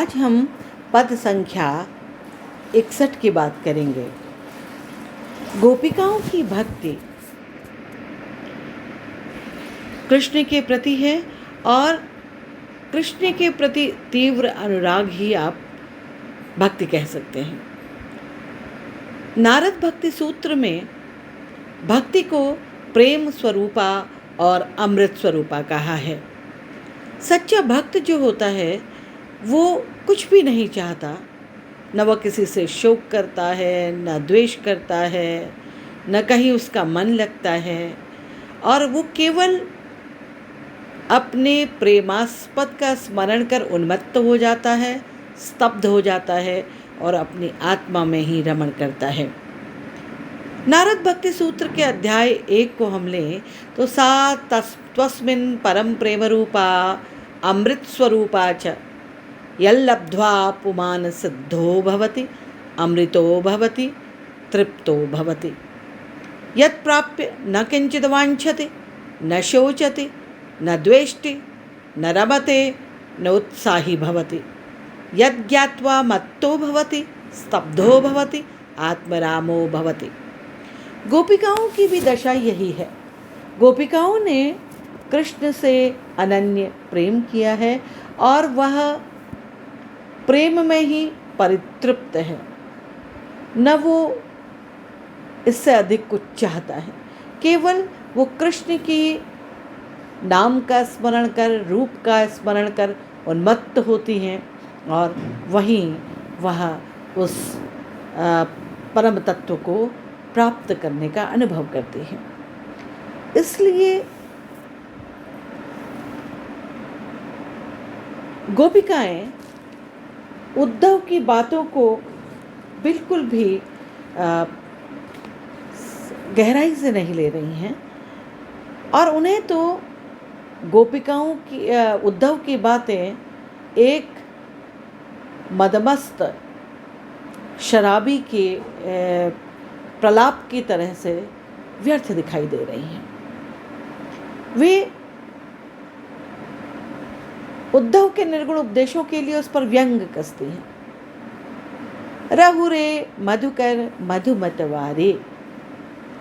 आज हम पद संख्या 61 की बात करेंगे। गोपिकाओं की भक्ति कृष्ण के प्रति है और कृष्ण के प्रति तीव्र अनुराग ही आप भक्ति कह सकते हैं। नारद भक्ति सूत्र में भक्ति को प्रेम स्वरूपा और अमृत स्वरूपा कहा है। सच्चा भक्त जो होता है वो कुछ भी नहीं चाहता, न वह किसी से शोक करता है, न द्वेष करता है, न कहीं उसका मन लगता है, और वो केवल अपने प्रेमास्पद का स्मरण कर उन्मत्त हो जाता है, स्तब्ध हो जाता है और अपनी आत्मा में ही रमण करता है। नारद भक्ति सूत्र के अध्याय 1 को हम लें तो सा तस्मिन् परम प्रेम रूपा अमृत स्वरूपा च यल्लब्ध्वा पुमान सिद्धो भवति अमृतो भवति तृप्तो भवति यत्प्राप्य न किंचित् वाञ्छति न शोचति न द्वेष्टि न रमते न उत्साही भवति यज्ञात्वा मत्तो भवति स्तब्धो भवति आत्मरामो भवति। गोपिकाओं की भी दशा यही है। गोपिकाओं ने कृष्ण से अनन्य प्रेम किया है और वह प्रेम में ही परितृप्त है, न वो इससे अधिक कुछ चाहता है। केवल वो कृष्ण की नाम का स्मरण कर, रूप का स्मरण कर उन्मत्त होती हैं और वहीं वह उस परम तत्व को प्राप्त करने का अनुभव करती हैं। इसलिए गोपिकाएं उद्धव की बातों को बिल्कुल भी गहराई से नहीं ले रही हैं और उन्हें तो गोपिकाओं की उद्धव की बातें एक मदमस्त शराबी के प्रलाप की तरह से व्यर्थ दिखाई दे रही हैं। वे उद्धव के निर्गुण उपदेशों के लिए उस पर व्यंग कसती हैं। रहु रे मधुकर मधुमतवारे,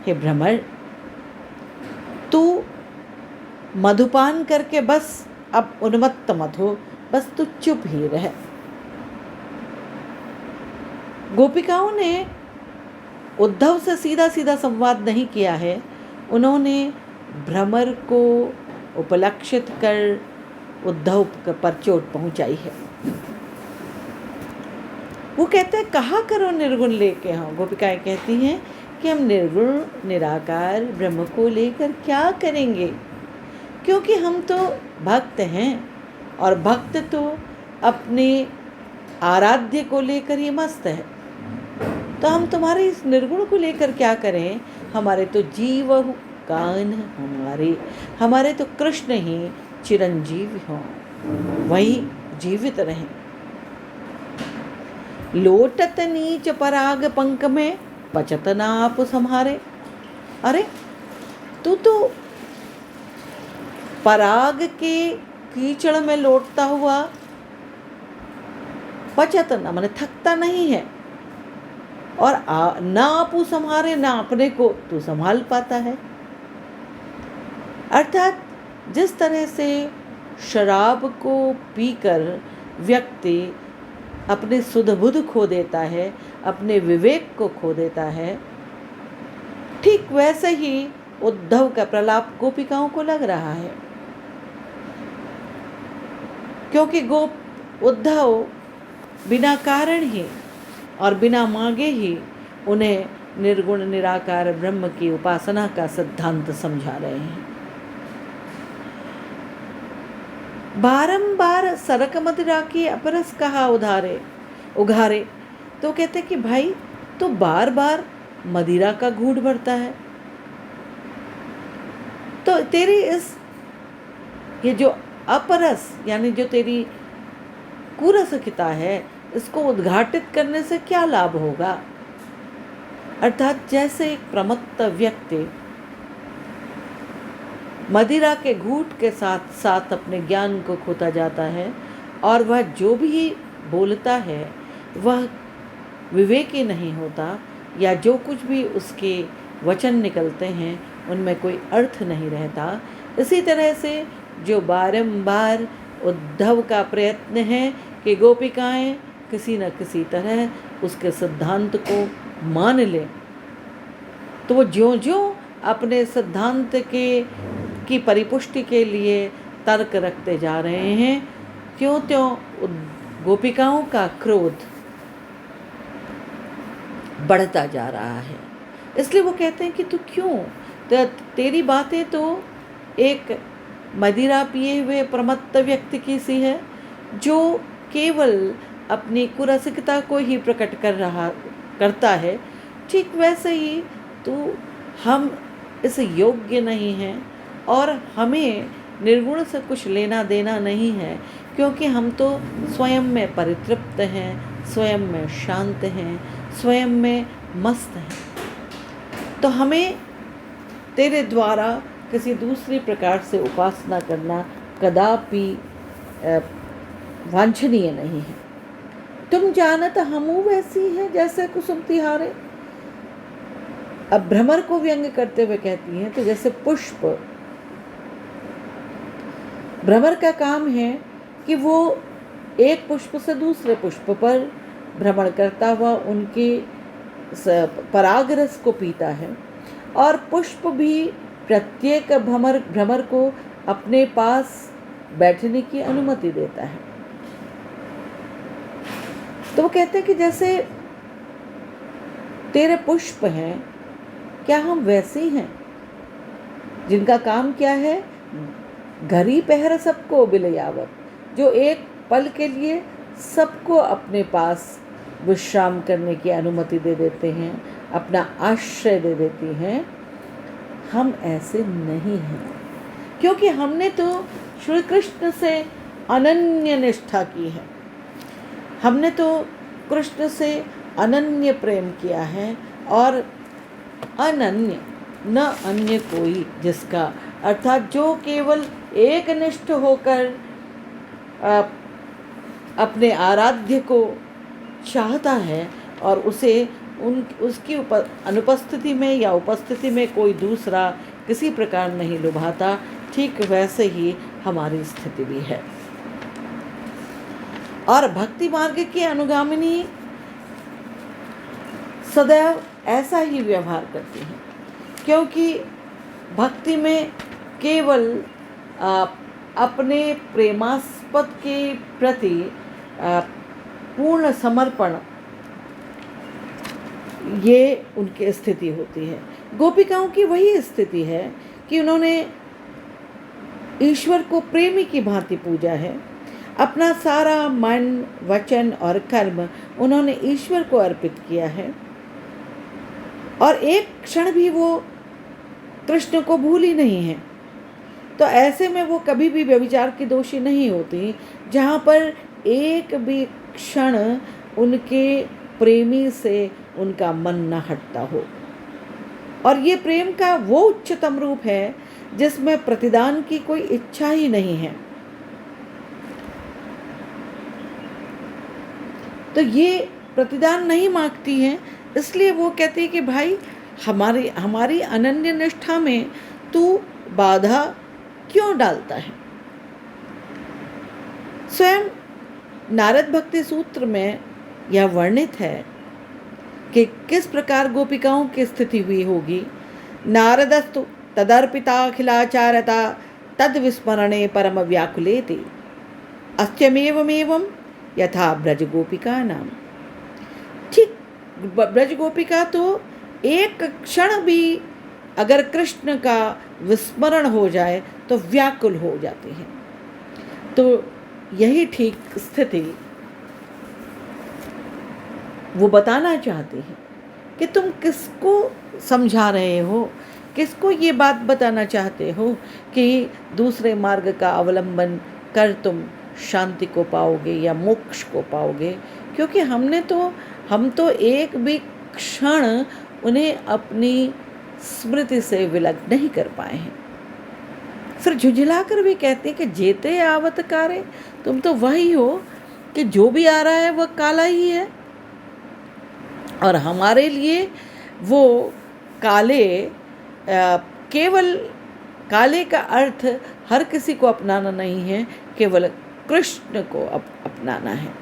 हे भ्रमर, तू मधुपान करके बस अब उन्मत्त मत हो, बस तू चुप ही रह। गोपिकाओं ने उद्धव से सीधा सीधा संवाद नहीं किया है, उन्होंने भ्रमर को उपलक्षित कर उद्धव पर चोट पहुंचाई है। वो कहते हैं कहा करो निर्गुण लेके। हाँ, गोपिकाएं कहती हैं कि हम निर्गुण निराकार ब्रह्म को लेकर क्या करेंगे, क्योंकि हम तो भक्त हैं और भक्त तो अपने आराध्य को लेकर ही मस्त है। तो हम तुम्हारे इस निर्गुण को लेकर क्या करें। हमारे तो जीव कान हमारे तो कृष्ण ही चिरंजीव हों, वही जीवित रहें। लोटत नीच पराग पंक में पचत नाप संहारे। अरे तू तो पराग के कीचड़ में लौटता हुआ पचत न माने थकता नहीं है और ना आपू संहारे, ना अपने को तू संभाल पाता है। अर्थात जिस तरह से शराब को पीकर व्यक्ति अपने सुध बुध खो देता है, अपने विवेक को खो देता है, ठीक वैसे ही उद्धव का प्रलाप गोपिकाओं को लग रहा है। क्योंकि उद्धव बिना कारण ही और बिना मांगे ही उन्हें निर्गुण निराकार ब्रह्म की उपासना का सिद्धांत समझा रहे हैं। बारंबार सरक मदिरा की अपरस कहा उघारे। तो कहते कि भाई तो बार बार मदिरा का घूंट भरता है, तो तेरी ये जो अपरस यानी जो तेरी कुरसकिता है, इसको उद्घाटित करने से क्या लाभ होगा। अर्थात जैसे एक प्रमत्त व्यक्ति मदिरा के घूंट के साथ साथ अपने ज्ञान को खोता जाता है और वह जो भी बोलता है वह विवेकी नहीं होता, या जो कुछ भी उसके वचन निकलते हैं उनमें कोई अर्थ नहीं रहता। इसी तरह से जो बारंबार उद्धव का प्रयत्न है कि गोपिकाएं किसी न किसी तरह उसके सिद्धांत को मान लें, तो वो ज्यों ज्यों अपने सिद्धांत की परिपुष्टि के लिए तर्क रखते जा रहे हैं, त्यों त्यों गोपिकाओं का क्रोध बढ़ता जा रहा है। इसलिए वो कहते हैं कि तू क्यों, तेरी बातें तो एक मदिरा पिए हुए प्रमत्त व्यक्ति की सी है, जो केवल अपनी कुरसिकता को ही प्रकट करता है। ठीक वैसे ही तू हम इस योग्य नहीं हैं और हमें निर्गुण से कुछ लेना देना नहीं है, क्योंकि हम तो स्वयं में परितृप्त हैं, स्वयं में शांत हैं, स्वयं में मस्त हैं। तो हमें तेरे द्वारा किसी दूसरी प्रकार से उपासना करना कदापि वांछनीय नहीं है। तुम जानत हमू वैसी है जैसे कुसुम तिहारे। अब भ्रमर को व्यंग करते हुए कहती हैं, तो जैसे पुष्प, भ्रमर का काम है कि वो एक पुष्प से दूसरे पुष्प पर भ्रमण करता हुआ उनकी परागरस को पीता है, और पुष्प भी प्रत्येक भ्रमर को अपने पास बैठने की अनुमति देता है। तो वो कहते हैं कि जैसे तेरे पुष्प हैं, क्या हम वैसे ही हैं जिनका काम क्या है, घरी पहर सबको बिलयावत, जो एक पल के लिए सबको अपने पास विश्राम करने की अनुमति दे देते हैं, अपना आश्रय दे देती हैं। हम ऐसे नहीं हैं, क्योंकि हमने तो श्री कृष्ण से अनन्य निष्ठा की है, हमने तो कृष्ण से अनन्य प्रेम किया है, और अनन्य न अन्य कोई जिसका, अर्थात जो केवल एक निष्ठ होकर अपने आराध्य को चाहता है और उसे उसकी अनुपस्थिति में या उपस्थिति में कोई दूसरा किसी प्रकार नहीं लुभाता, ठीक वैसे ही हमारी स्थिति भी है। और भक्ति मार्ग की अनुगामिनी सदैव ऐसा ही व्यवहार करती हैं, क्योंकि भक्ति में केवल अपने प्रेमास्पद के प्रति पूर्ण समर्पण, ये उनकी स्थिति होती है। गोपिकाओं की वही स्थिति है कि उन्होंने ईश्वर को प्रेमी की भांति पूजा है, अपना सारा मन, वचन और कर्म उन्होंने ईश्वर को अर्पित किया है, और एक क्षण भी वो कृष्ण को भूली नहीं है। तो ऐसे में वो कभी भी व्यभिचार की दोषी नहीं होती, जहाँ पर एक भी क्षण उनके प्रेमी से उनका मन न हटता हो। और ये प्रेम का वो उच्चतम रूप है जिसमें प्रतिदान की कोई इच्छा ही नहीं है। तो ये प्रतिदान नहीं मांगती हैं, इसलिए वो कहती है कि भाई हमारी अनन्य निष्ठा में तू बाधा क्यों डालता है। स्वयं नारद भक्ति सूत्र में यह वर्णित है कि किस प्रकार गोपिकाओं की स्थिति हुई होगी। नारदस्तु तदर्पिताखिलाचारता तद विस्मरणे परम व्याकुलेति अस्त्यमेवमेवं यथा ब्रज गोपिका नाम। ठीक, ब्रज गोपिका तो एक क्षण भी अगर कृष्ण का विस्मरण हो जाए तो व्याकुल हो जाती है। तो यही ठीक स्थिति वो बताना चाहते हैं कि तुम किसको समझा रहे हो, किसको ये बात बताना चाहते हो कि दूसरे मार्ग का अवलंबन कर तुम शांति को पाओगे या मोक्ष को पाओगे। क्योंकि हम तो एक भी क्षण उन्हें अपनी स्मृति से विलग नहीं कर पाए हैं। फिर झुंझलाकर भी कहते हैं कि जेते आवत कारे, तुम तो वही हो कि जो भी आ रहा है वह काला ही है, और हमारे लिए वो काले केवल काले का अर्थ हर किसी को अपनाना नहीं है, केवल कृष्ण को अपनाना है।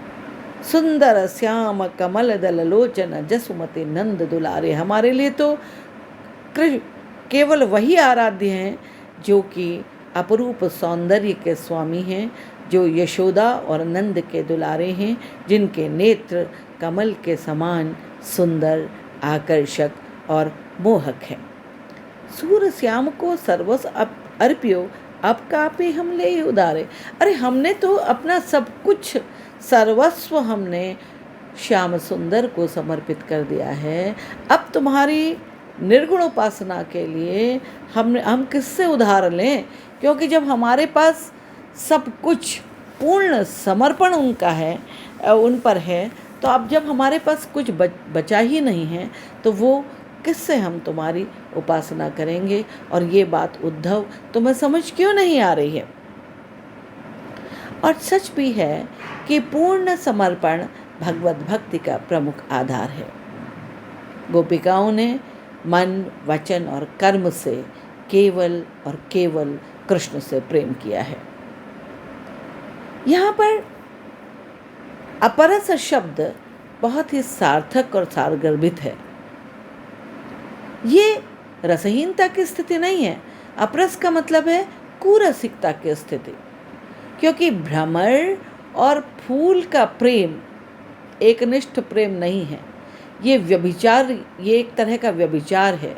सुंदर श्याम कमल दल लोचन जसुमति नंद दुलारे, हमारे लिए तो केवल वही आराध्य हैं जो कि अपरूप सौंदर्य के स्वामी हैं, जो यशोदा और नंद के दुलारे हैं, जिनके नेत्र कमल के समान सुंदर, आकर्षक और मोहक है। सूर श्याम को सर्वस अर्प्यो, अब कापे हम ले उदारे। अरे हमने तो अपना सब कुछ, सर्वस्व हमने श्याम सुंदर को समर्पित कर दिया है। अब तुम्हारी निर्गुण उपासना के लिए हम किससे उधार लें? क्योंकि जब हमारे पास सब कुछ पूर्ण समर्पण उनका है, उन पर है, तो अब जब हमारे पास कुछ बचा ही नहीं है तो वो किससे हम तुम्हारी उपासना करेंगे? और ये बात उद्धव तुम्हें समझ क्यों नहीं आ रही है? और सच भी है कि पूर्ण समर्पण भगवत भक्ति का प्रमुख आधार है। गोपिकाओं ने मन, वचन और कर्म से केवल और केवल कृष्ण से प्रेम किया है। यहाँ पर अपरस शब्द बहुत ही सार्थक और सारगर्भित है। ये रसहीनता की स्थिति नहीं है। अपरस का मतलब है कुरसिकता की स्थिति, क्योंकि भ्रमर और फूल का प्रेम एकनिष्ठ प्रेम नहीं है। ये व्यभिचार, ये एक तरह का व्यभिचार है।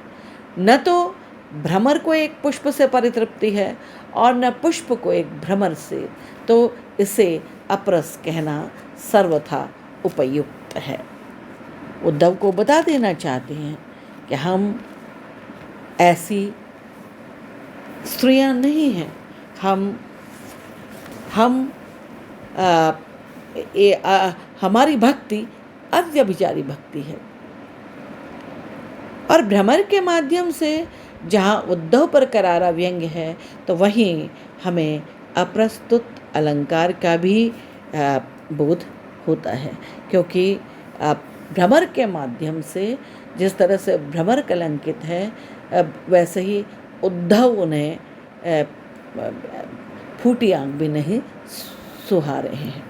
न तो भ्रमर को एक पुष्प से परितृप्ति है और न पुष्प को एक भ्रमर से, तो इसे अपरस कहना सर्वथा उपयुक्त है। उद्धव को बता देना चाहते हैं कि हम ऐसी स्त्रियां नहीं हैं। हमारी भक्ति अव्यभिचारी भक्ति है। और भ्रमर के माध्यम से जहाँ उद्धव पर करारा व्यंग्य है, तो वहीं हमें अप्रस्तुत अलंकार का भी बोध होता है, क्योंकि भ्रमर के माध्यम से जिस तरह से भ्रमर कलंकित है, वैसे ही उद्धव उन्हें फूटी आंख भी नहीं सुहा रहे हैं।